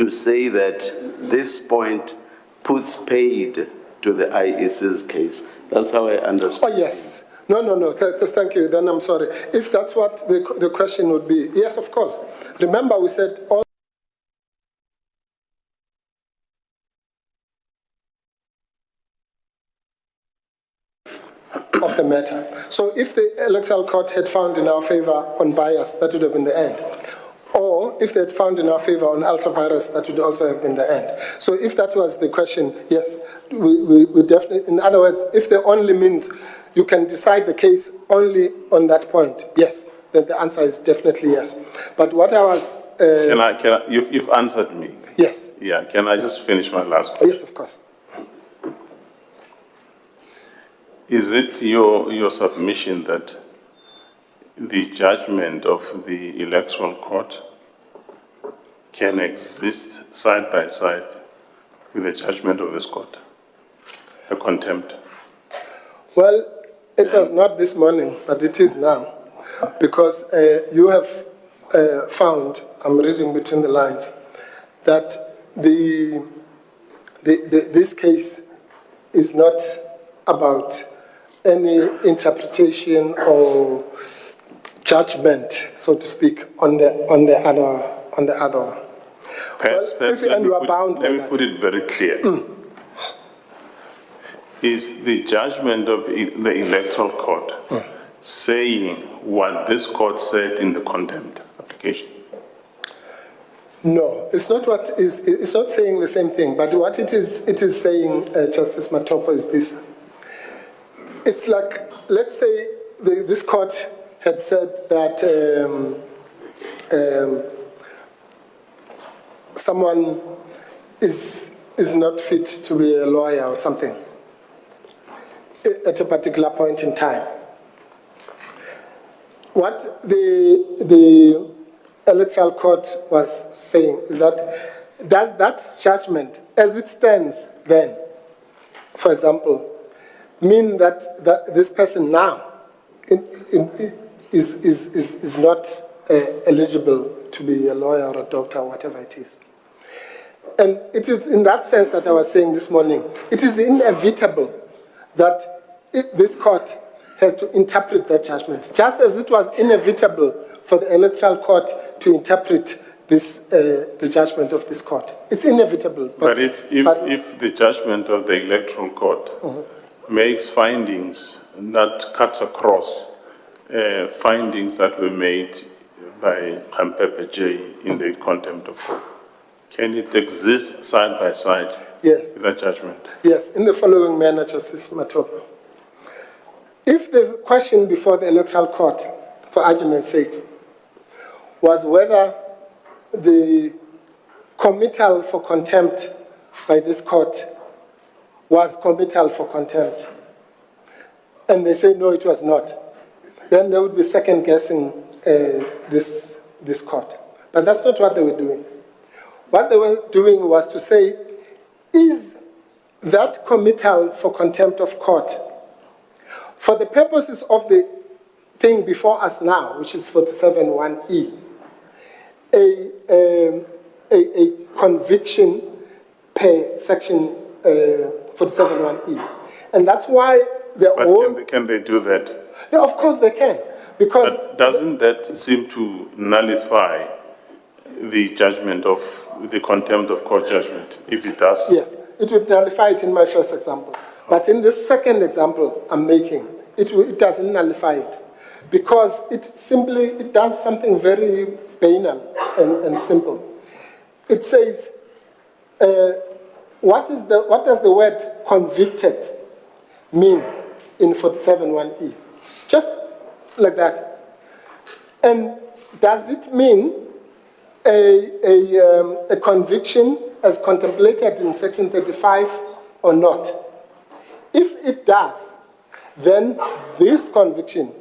to say that this point puts paid to the IEC's case. That's how I understand. Oh, yes. No. Thank you. Then I'm sorry. If that's what the question would be, yes, of course. Remember, we said all of the matter. So if the Electoral Court had found in our favor on bias, that would have been the end. Or if they had found in our favor on ultra-virus, that would also have been the end. So if that was the question, yes, we definitely, in other words, if the only means you can decide the case only on that point, yes, then the answer is definitely yes. But what I was... You've answered me. Yes. Yeah, can I just finish my last question? Yes, of course. Is it your submission that the judgment of the Electoral Court can exist side by side with the judgment of this court, the contempt? Well, it was not this morning, but it is now, because you have found, I'm reading between the lines, that this case is not about any interpretation or judgment, so to speak, on the other one. Perhaps let me put it very clear. Is the judgment of the Electoral Court saying what this court said in the contempt application? No, it's not what it's not saying the same thing, but what it is saying, Justice Matopo, is this. It's like, let's say this court had said that someone is not fit to be a lawyer or something at a particular point in time. What the Electoral Court was saying is that does that judgment, as it stands then, for example, mean that this person now is not eligible to be a lawyer or a doctor or whatever it is. And it is in that sense that I was saying this morning, it is inevitable that this court has to interpret that judgment, just as it was inevitable for the Electoral Court to interpret this, the judgment of this court. It's inevitable. But if the judgment of the Electoral Court makes findings that cuts across findings that were made by Mpofu J in the contempt of court, can it exist side by side with that judgment? Yes, in the following manner, Justice Matopo. If the question before the Electoral Court, for argument's sake, was whether the committal for contempt by this court was committal for contempt, and they say no, it was not, then they would be second-guessing this court. But that's not what they were doing. What they were doing was to say, is that committal for contempt of court, for the purposes of the thing before us now, which is 47(1)(e), a conviction per section 47(1)(e), and that's why they're all. Can they do that? Yeah, of course they can, because. But doesn't that seem to nullify the judgment of the contempt of court judgment? If it does. Yes, it would nullify it in my first example. But in this second example I'm making, it doesn't nullify it, because it does something very banal and simple. It says, what does the word convicted mean in 47(1)(e)? Just like that. And does it mean a conviction as contemplated in section 35 or not? If it does, then this conviction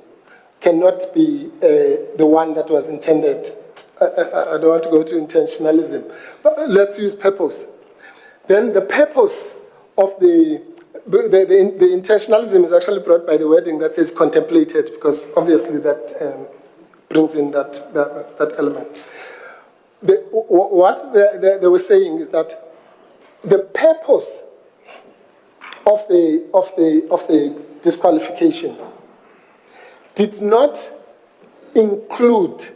cannot be the one that was intended. I don't want to go to intentionalism, but let's use purpose. Then the purpose of the intentionalism is actually brought by the wording that says contemplated, because obviously that brings in that element. What they were saying is that the purpose of the disqualification did not include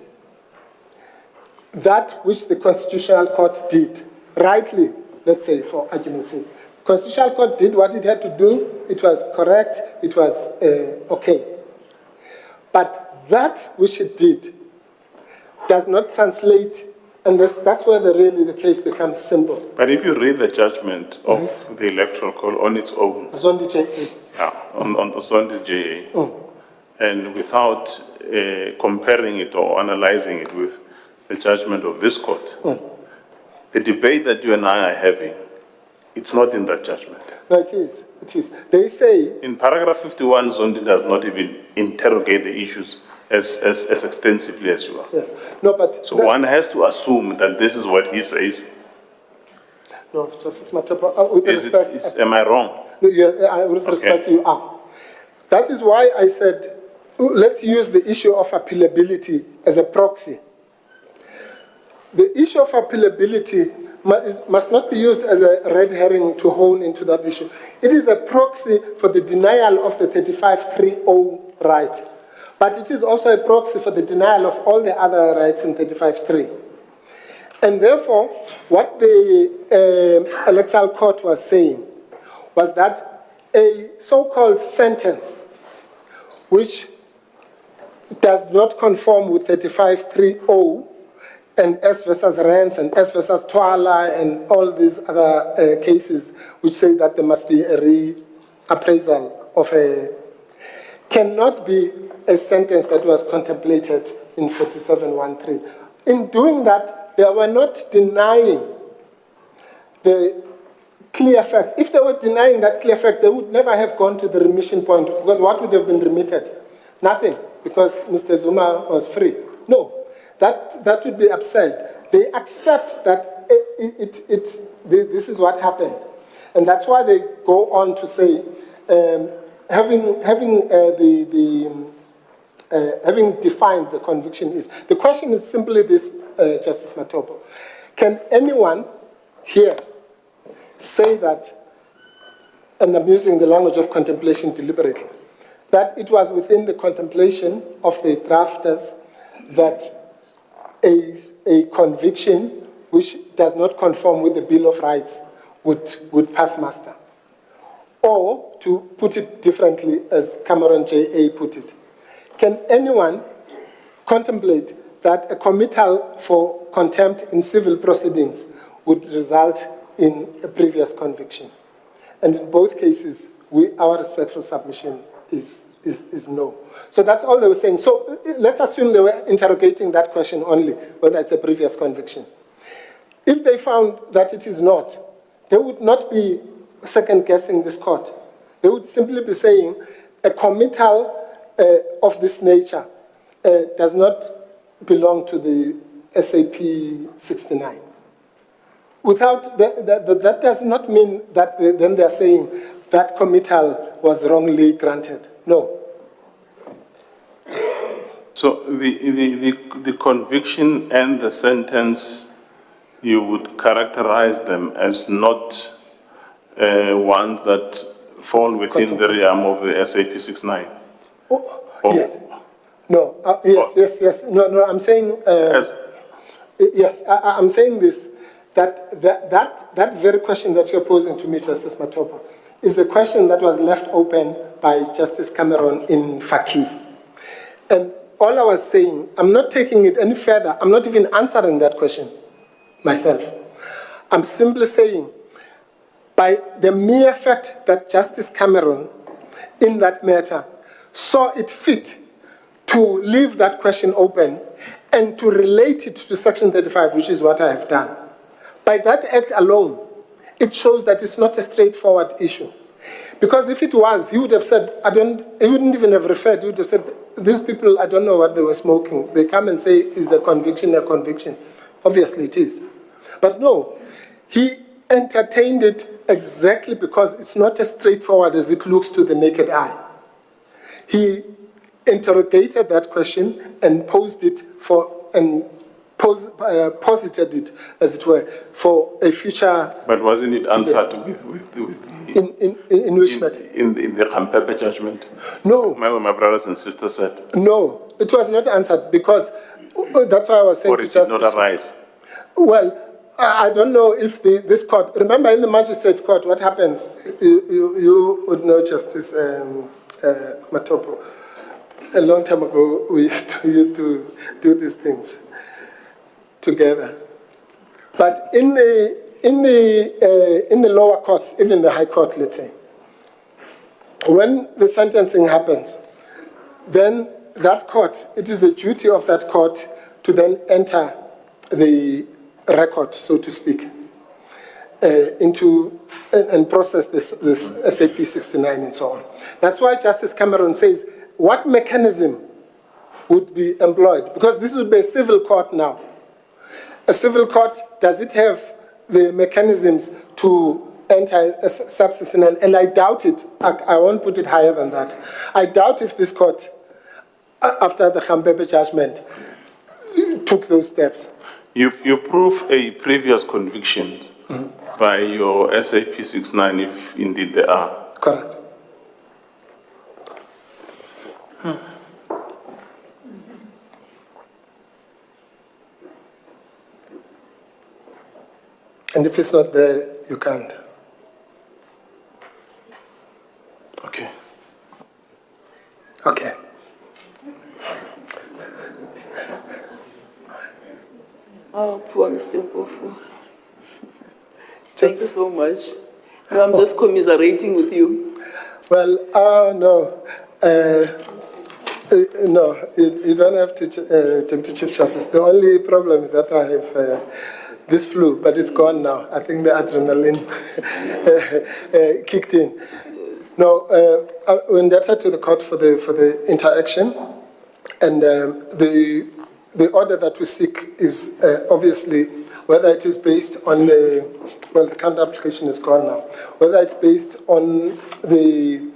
that which the Constitutional Court did, rightly, let's say, for argument's sake. The Constitutional Court did what it had to do, it was correct, it was okay. But that which it did does not translate, and that's where really the case becomes simple. But if you read the judgment of the Electoral Court on its own, Zondi JA. yeah, on Zondi's JA, and without comparing it or analyzing it with the judgment of this court, the debate that you and I are having, it's not in that judgment. No, it is. It is. They say... In paragraph 51, Zondi does not even interrogate the issues as extensively as you are. Yes. No, but... So one has to assume that this is what he says. No, Justice Matopa, with respect... Am I wrong? No, with respect, you are. That is why I said, let's use the issue of appealability as a proxy. The issue of appealability must not be used as a red herring to hone into that issue. It is a proxy for the denial of the 35.3.0 right. But it is also a proxy for the denial of all the other rights in 35.3. And therefore, what the Electoral Court was saying was that a so-called sentence which does not conform with 35.3.0 and S versus Rents and S versus Twala and all these other cases which say that there must be a reappraisal of a... cannot be a sentence that was contemplated in 47.1.3. In doing that, they were not denying the clear fact. If they were denying that clear fact, they would never have gone to the remission point, because what would have been remitted? Nothing, because Mr. Zuma was free. No. That would be absurd. They accept that this is what happened. And that's why they go on to say, having defined the conviction is, the question is simply this, Justice Matopo. Can anyone here say that, and I'm using the language of contemplation deliberately, that it was within the contemplation of the drafters that a conviction which does not conform with the Bill of Rights would pass muster? Or, to put it differently, as Cameron J.A. put it, can anyone contemplate that a committal for contempt in civil proceedings would result in a previous conviction? And in both cases, our respectful submission is no. So that's all they were saying. So let's assume they were interrogating that question only, whether it's a previous conviction. If they found that it is not, they would not be second-guessing this court. They would simply be saying a committal of this nature does not belong to the SAP 69. Without that does not mean that then they're saying that committal was wrongly granted. No. So the conviction and the sentence, you would characterize them as not ones that fall within the realm of the SAP 69? Yes. No. Yes. No. I'm saying. Yes. I'm saying this. That very question that you're posing to me, Justice Matopa, is the question that was left open by Justice Cameron in Faki. And all I was saying, I'm not taking it any further. I'm not even answering that question myself. I'm simply saying, by the mere fact that Justice Cameron, in that matter, saw it fit to leave that question open and to relate it to Section 35, which is what I have done. By that act alone, it shows that it's not a straightforward issue. Because if it was, he would have said, he wouldn't even have referred, he would have said, these people, I don't know what they were smoking. They come and say, is the conviction a conviction? Obviously it is. But no, he entertained it exactly because it's not as straightforward as it looks to the naked eye. He interrogated that question and posed posited it, as it were, for a future. But wasn't it answered with the, In which matter? in the Khampepe judgment? No, My brothers and sisters said, no, it was not answered because that's why I was saying or to it did not Justice. arise. Well, I don't know if this court, remember in the magistrate court, what happens? You would know, Justice Matopo. A long time ago, we used to do these things together. But in the lower courts, even the high court, let's say, when the sentencing happens, then that court, it is the duty of that court to then enter the record, so to speak, into and process this SAP 69 and so on. That's why Justice Cameron says, what mechanism would be employed? Because this would be a civil court now. A civil court, does it have the mechanisms to enter a sub 69? And I doubt it. I won't put it higher than that. I doubt if this court, after the Khampepe judgment, took those steps. You prove a previous conviction by your SAP 69, if indeed there are. Correct. And if it's not there, you can't. Okay. Okay. Oh, poor Mr. Mpofu. Thank you so much. No, I'm just commiserating with you. Well, no. No, you don't have to, Deputy Chief Justice. The only problem is that I have this flu, but it's gone now. I think the adrenaline kicked in. No, we indebted to the court for the interaction, and the order that we seek is obviously whether it is based on the counter application is gone now, whether it's based on the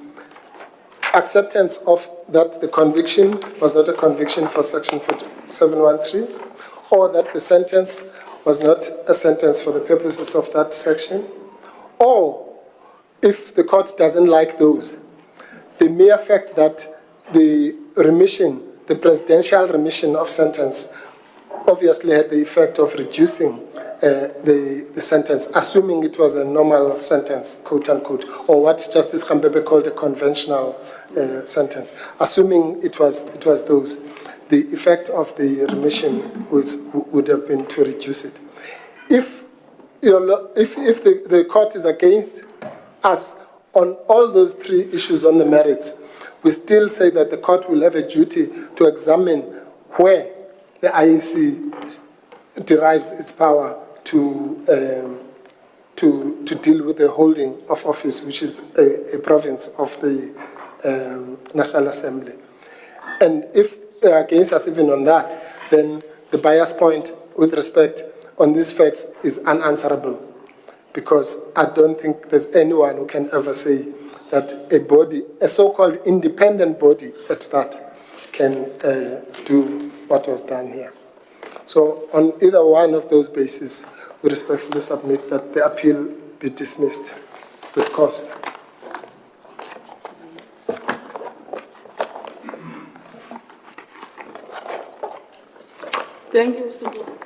acceptance of that the conviction was not a conviction for Section 713, or that the sentence was not a sentence for the purposes of that section, or if the court doesn't like those, the mere fact that the remission, the presidential remission of sentence, obviously had the effect of reducing the sentence, assuming it was a normal sentence, quote unquote, or what Justice Khampepe called a conventional sentence. Assuming it was those, the effect of the remission would have been to reduce it. If the court is against us on all those three issues on the merits, we still say that the court will have a duty to examine where the IEC derives its power to deal with the holding of office, which is a province of the National Assembly. And if they are against us even on that, then the bias point with respect on these facts is unanswerable, because I don't think there's anyone who can ever say that a body, a so-called independent body at that, can do what was done here. So on either one of those bases, we respectfully submit that the appeal be dismissed with cause. Thank you, Mr.